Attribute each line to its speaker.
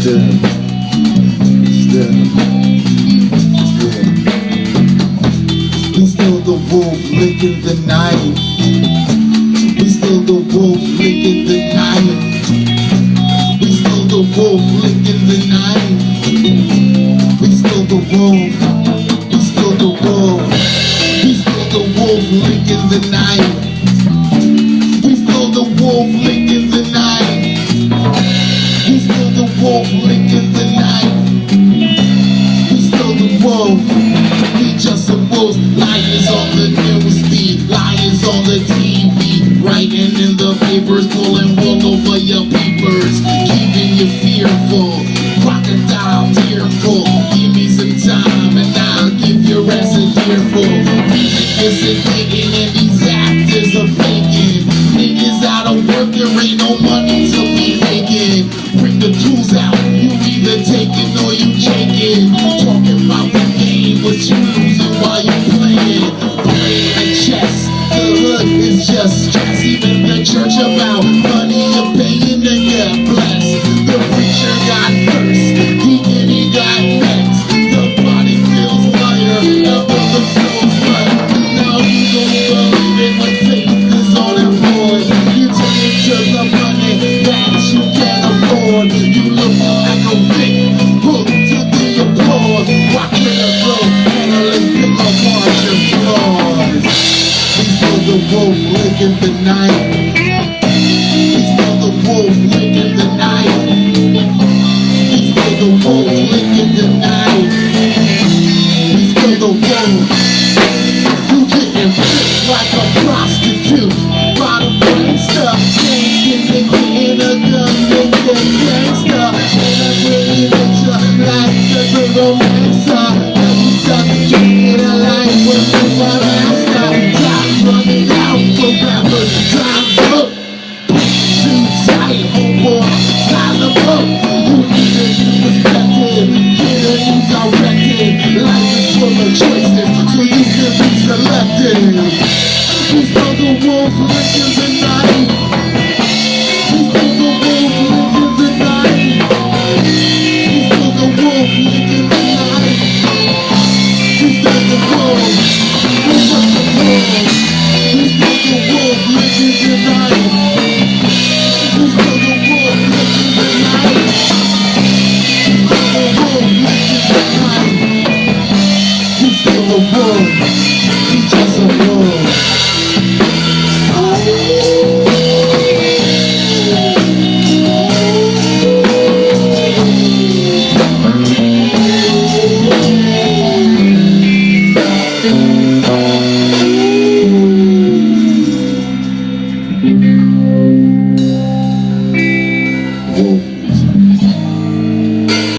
Speaker 1: We still the wolf licking the knife. We still the wolf licking the knife. We still the wolf licking the knife. We still the wolf. We still the wolf. We still the wolf licking the knife. We still the wolf licking the knife. We still the wolf licking the knife. We still the wolf. We just some wolves. Lions on the newsfeed, lions on the TV, writing in the papers, pulling wool over your papers, keeping you fearful. Crocodile tearful. Give me some time and I'll give your ass a tearful. Music isn't thinking and these actors are faking. Niggas out of work, there ain't no money to be making. Bring the tools out, you either taking or you taking. Talking about the game, but you losing while you playing. Playing a chess, the hood is just stress. Even the church about money you're paying to get blessed. The preacher got first, deacon he got next. The body feels lighter, the brother feels blood. Now you don't believe it when faith is on it board. You turn it to the money that you can't afford. You look like a big hook to the applause. Rock in the flow, analyst pick apart your flaws. We still the wolf licking the knife. We still the wolf licking the knife. We still the wolf licking the knife. We still the wolf. You getting ripped like a prostitute. Bottom gangsta, thinking they getting a gun, they get gangsta. And I really let you like the romancer. Now you start getting a life when you want to stop. Time running out for rappers, time's up. Too tight, homeboy, time to up. You need to be respected, get a new directed. Life is full of choices, so you can be selected. We still the wolf licking